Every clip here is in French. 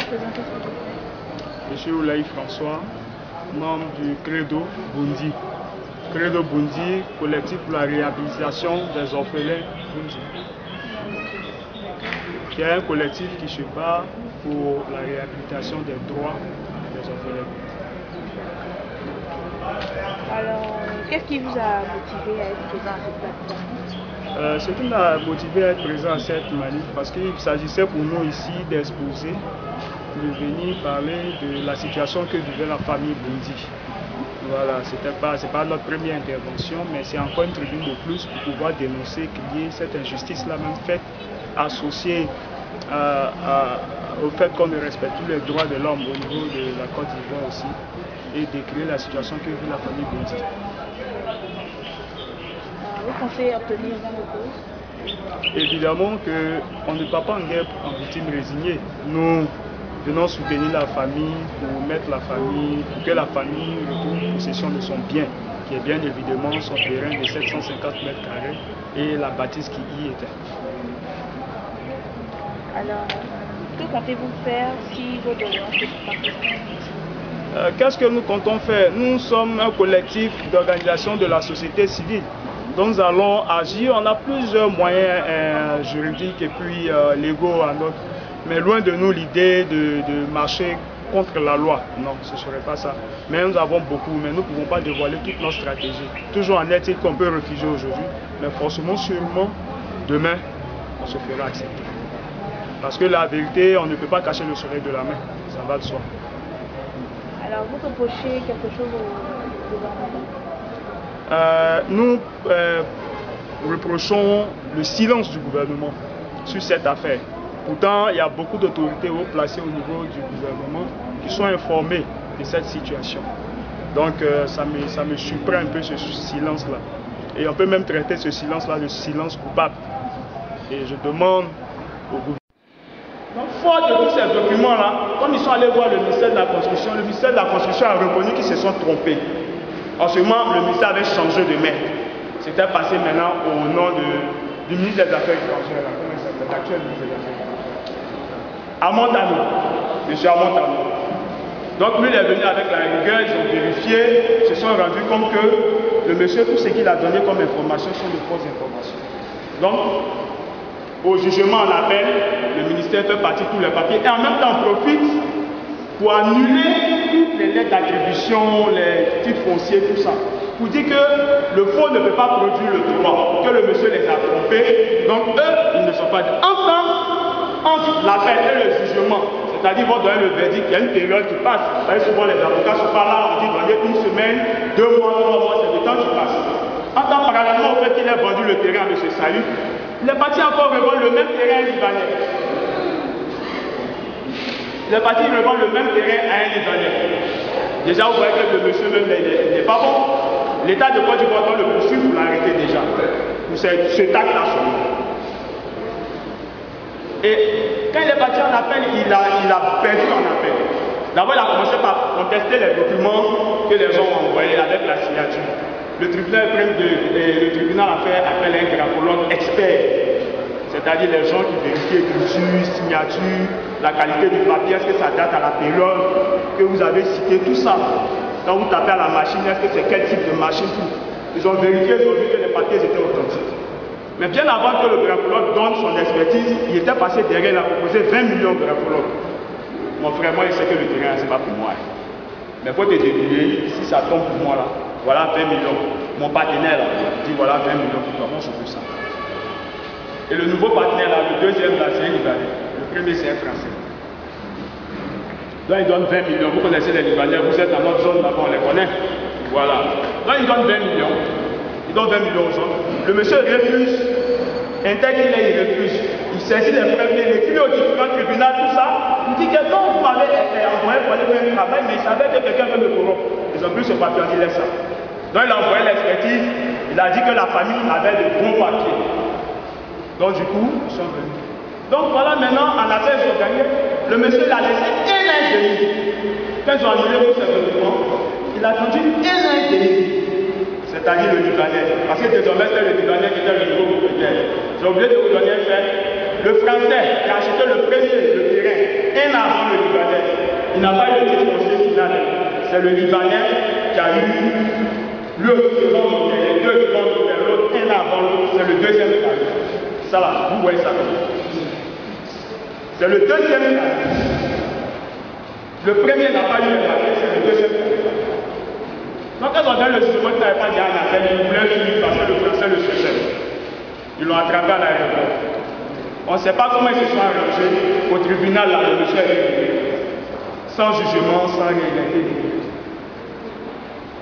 présenter s'il vous plaît. Je suis Oulaï François, membre du Credo Bundi. Credo Bundi, collectif pour la réhabilitation des orphelins Bundi, qui est un collectif qui se bat pour la réhabilitation des droits des orphelins. Alors, qu'est-ce qui vous a motivé à être présent à cette plateforme? Ce qui m'a motivé à être présent à cette manif, parce qu'il s'agissait pour nous ici d'exposer, de venir parler de la situation que vivait la famille Bundi. Voilà, c'est pas notre première intervention, mais c'est encore une tribune de plus pour pouvoir dénoncer qu'il y ait cette injustice-là même faite, associée au fait qu'on ne respecte tous les droits de l'homme au niveau de la Côte d'Ivoire aussi, et décrire la situation que vit la famille Bundi. Vous pensez obtenir gain de cause? Évidemment qu'on ne part pas en guerre en victime résignée. Nous venons soutenir la famille pour que la famille retrouve possession de son bien, qui est bien évidemment son terrain de 750 mètres carrés et la bâtisse qui y était. Alors, que comptez-vous faire si vos doléances ne sont pas prises? Qu'est-ce que nous comptons faire? Nous sommes un collectif d'organisation de la société civile. Donc nous allons agir. On a plusieurs moyens juridiques et puis légaux à notre. Mais loin de nous l'idée de marcher contre la loi. Non, ce ne serait pas ça. Mais nous avons beaucoup, mais nous ne pouvons pas dévoiler toute notre stratégie. Toujours en est-il qu'on peut refuser aujourd'hui, mais forcément, sûrement, demain, on se fera accepter. Parce que la vérité, on ne peut pas cacher le soleil de la main. Ça va de soi. Alors, vous reprochez quelque chose au gouvernement? Nous reprochons le silence du gouvernement sur cette affaire. Pourtant, il y a beaucoup d'autorités haut placées au niveau du gouvernement qui sont informées de cette situation. Donc, ça me surprend un peu ce silence-là. Et on peut même traiter ce silence-là de silence coupable. Et je demande au gouvernement. Donc, fort de tous ces documents-là, comme ils sont allés voir le ministère de la Construction a reconnu qu'ils se sont trompés. En ce moment, le ministère avait changé de main. C'était passé maintenant au nom du ministre des Affaires étrangères, comment il s'appelle, l'actuel ministre des Affaires étrangères. Amontano, M. Amontano. Donc lui, il est venu avec la rigueur, ils ont vérifié, se sont rendus compte que le monsieur, tout ce qu'il a donné comme information sont de fausses informations. Donc, au jugement en appel, le ministère fait partie de tous les papiers et en même temps profite pour annuler toutes les lettres d'attribution, les titres fonciers, tout ça. Pour dire que le faux ne peut pas produire le droit, que le monsieur les a trompés. Donc eux, ils ne sont pas... Entre l'appel et le jugement, c'est-à-dire vont donner le verdict, il y a une période qui passe. Vous voyez, souvent les avocats sont pas là, on dit donner une semaine, 2 mois, 3 mois, c'est le temps qui passe. En tant parallèlement au fait qu'il ait vendu le terrain à M. Salut, il est parti encore revendre le même terrain à un Libanais. Il est parti revendre le même terrain à un Libanais. Déjà, vous voyez que le monsieur même n'est pas bon. L'État de Côte d'Ivoire doit le poursuivre pour l'arrêter déjà. Pour ce acte-là seulement. Et quand il est parti en appel, il a perdu en appel. D'abord, il a commencé par contester les documents que les gens ont envoyés avec la signature. Le tribunal a fait appel à un graphologue expert. C'est-à-dire les gens qui vérifient écriture, signature, la qualité du papier, est-ce que ça date à la période que vous avez cité, tout ça. Quand vous tapez à la machine, est-ce que c'est quel type de machine, tout. Ils ont vérifié, ils ont vu que les papiers étaient authentiques. Mais bien avant que le graphologue donne son expertise, il était passé derrière, il a proposé 20 millions de graphologues. Mon frère, moi, il sait que le terrain, c'est pas pour moi. Mais il faut te débrouiller, si ça tombe pour moi là, voilà 20 millions. Mon partenaire là, dit voilà 20 millions pour toi, moi je veux ça. Et le nouveau partenaire là, le deuxième là, c'est un Libanais. Le premier c'est un Français. Donc il donne 20 millions. Vous connaissez les Libanais, vous êtes dans notre zone là-bas, on les connaît. Voilà. Donc il donne 20 millions. Il donne 20 millions aux gens. Le monsieur refuse. Intègre il refuse. Il saisit les preuves, il écrit au différents tribunal, tout ça. Il dit que non, vous m'avez envoyé pour aller faire un travail, mais il savait que quelqu'un veut me corrompre. Ils ont pris ce papier, on dit laisse ça. Donc il a envoyé l'expertise, il a dit que la famille avait de bons papiers. Donc du coup, ils sont venus. Donc voilà, maintenant, en appel, ils ont gagné. Le monsieur l'a laissé un an et demi. Quand ils ont annulé tous ces documents, il a attendu un an et demi. C'est-à-dire le Libanais. Parce que désormais, c'est le Libanais qui était le nouveau propriétaire. J'ai oublié de vous donner un fait. Le Français qui a acheté le premier, le terrain, un an avant le Libanais. n'a pas eu le titre foncier final. C'est le Libanais qui a eu le second, les deux secondes vers l'autre, un avant l'autre, c'est le deuxième cas. Ça là, vous voyez ça. C'est le deuxième cas. Le premier n'a pas eu le papier, c'est le deuxième cas. Donc quand on donne le second, il n'avait pas dit un appel, il voulait finir parce que le français le cherchait. Ils l'ont attrapé à l'aéroport. On ne sait pas comment ils se sont arrangés au tribunal, là, le monsieur est arrivé. Sans jugement, sans rien, il a été livré.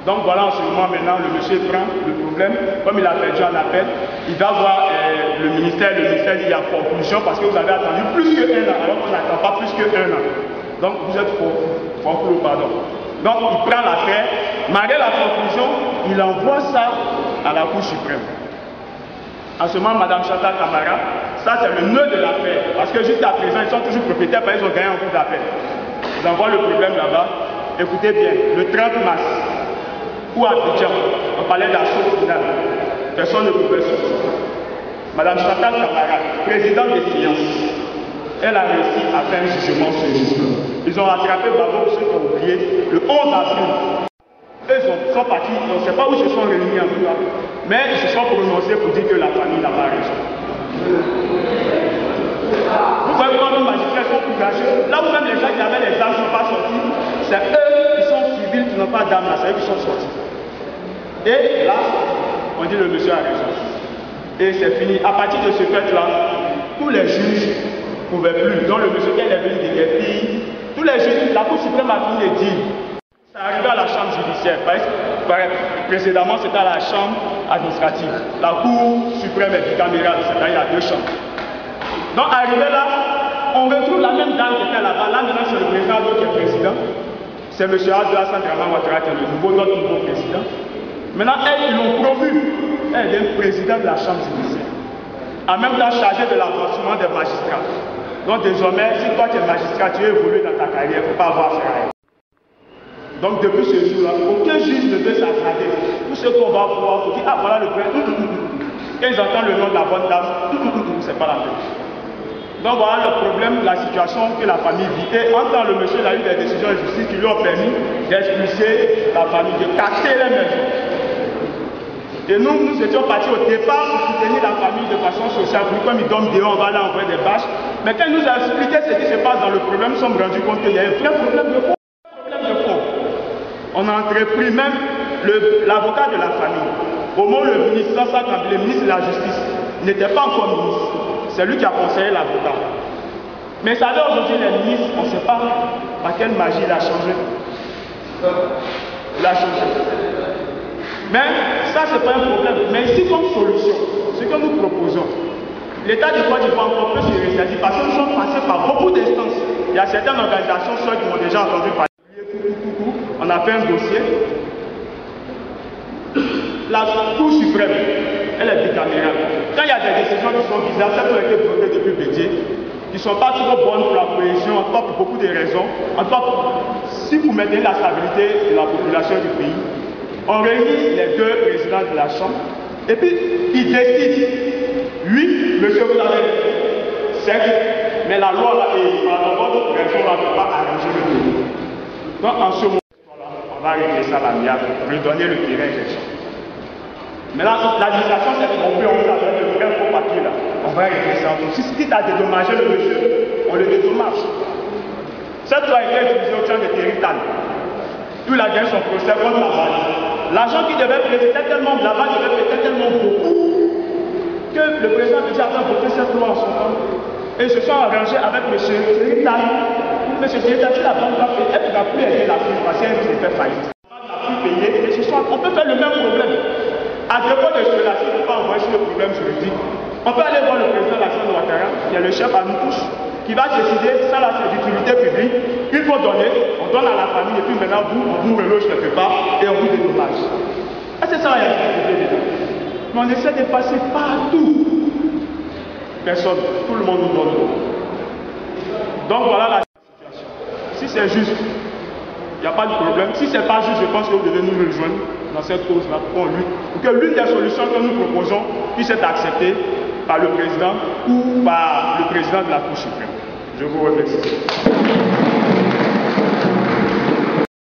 Donc voilà, en ce moment maintenant, le monsieur prend le problème, comme il a perdu un appel, il va voir le ministère dit il y a conclusion parce que vous avez attendu plus que 1 an, alors qu'on n'attend pas plus que 1 an. Donc vous êtes faux, pardon. Donc il prend l'affaire, malgré la conclusion, il envoie ça à la Cour suprême. En ce moment, Mme Chantal Camara, ça c'est le nœud de l'affaire, parce que jusqu'à présent, ils sont toujours propriétaires, parce qu'ils ont gagné un coup d'appel. Ils envoient le problème là-bas. Écoutez bien, le 30 mars, ou à Abidjan, on parlait d'assaut final. Personne ne pouvait sortir. Mme Chantal Camara, présidente des séances, elle a réussi à faire un jugement sur le jour. Ils ont rattrapé Babo, ceux qui ont oublié, le 11 avril. Eux sont partis, on ne sait pas où ils se sont réunis en tout cas, mais ils se sont prononcés pour dire que la famille n'a pas raison. Vous voyez comment nos magistrats sont courageux. Là où même les gens qui avaient les armes ne sont pas sortis, c'est eux qui sont civils, qui n'ont pas d'armes, c'est eux qui sont sortis. Et là, on dit le monsieur a raison. Et c'est fini. À partir de ce fait-là, tous les juges ne pouvaient plus. Donc le monsieur qui est venu des filles, tous les juges, la Cour suprême a fini de dire. Ça arrivé à la chambre judiciaire. Précédemment, c'était à la chambre administrative. La Cour suprême est bicamérale, c'est-à-dire il y a 2 chambres. Donc arrivé là, on retrouve la même dame qui était là-bas. Là maintenant c'est le président qui est président. C'est M. Abdoulaye Draman Ouattara qui est notre nouveau président. Maintenant, ils l'ont promu. Elle est présidente de la chambre judiciaire. En même temps chargée de l'avancement des magistrats. Donc désormais, si toi tu es magistrat, tu es évolué dans ta carrière, il ne faut pas avoir affaire à elle. Donc depuis ce jour-là, aucun juge ne veut s'attarder. Tout ce qu'on va voir, on dit, ah voilà le président. Quand ils entendent le nom de la bonne dame, c'est pas la peine. Donc voilà le problème, la situation que la famille vit. Et en temps, le monsieur a eu des décisions de justice qui lui ont permis d'expulser la famille, de casser les maisons. Et nous étions partis au départ pour soutenir la famille de façon sociale. Pour comme ils dorment dehors, on va là envoyer des bâches. Mais quand il nous a expliqué ce qui se passe dans le problème, nous sommes rendus compte qu'il y a un vrai problème de fond. On a entrepris même l'avocat de la famille. Au moment où le ministre, le ministre de la Justice, n'était pas encore ministre. C'est lui qui a conseillé l'avocat. Mais ça veut aujourd'hui les ministres, on ne sait pas par quelle magie il a changé. Il a changé. Mais ça, ce n'est pas un problème. Mais ici, comme solution, ce que nous proposons, l'État de Côte d'Ivoire peut se ressaisir parce que nous sommes passés par beaucoup d'instances. Il y a certaines organisations seules qui m'ont déjà entendu parler. On a fait un dossier. La Cour suprême, elle est bicamérale. Quand il y a des décisions qui sont bizarres, celles qui ont été votées depuis Bédié, qui ne sont pas trop bonnes pour la cohésion, en tout cas pour beaucoup de raisons. En tout cas, si vous maintenez la stabilité de la population du pays, on réunit les 2 présidents de la Chambre, et puis ils décident. Oui, monsieur, vous avez certes, mais la loi là, et par votre raison, ne peut pas arranger le pays. Donc en ce moment, on va régler ça à l'amiable, redonner le terrain des gens. Maintenant, l'administration, c'est qu'on peut enlever le vrai faux papier là. On va régler ça. Donc, si quitte à dédommager le monsieur, on le dédommage. Cette loi a été utilisée au champ de Territan. Tout a gagné son procès contre la base. L'argent qui devait prêter tellement, la base devait prêter tellement beaucoup que le président déjà a voté cette loi en son temps. Et ils se sont arrangés avec M. Territan. M. Territan, si la banque va payer, elle ne va plus aider la firme parce qu'elle s'est fait faillite. La banque n'a plus payé et ce soir, on peut faire le même problème. À dépôt de cela, s'il ne faut pas envoyer sur le problème juridique, on peut aller voir le président Alassane Ouattara, qui est le chef à nous tous, qui va décider, ça là c'est d'utilité publique, il faut donner, on donne à la famille, et puis maintenant on vous reloge quelque part et on vous dédommage. Et c'est ça, il y a une dedans. Mais on essaie de passer partout. Personne, tout le monde nous donne. Donc voilà la situation. Si c'est juste, il n'y a pas de problème. Si ce n'est pas juste, je pense que vous devez nous rejoindre dans cette cause-là pour que l'une des solutions que nous proposons puisse être acceptée par le président ou par le président de la Cour suprême. Je vous remercie.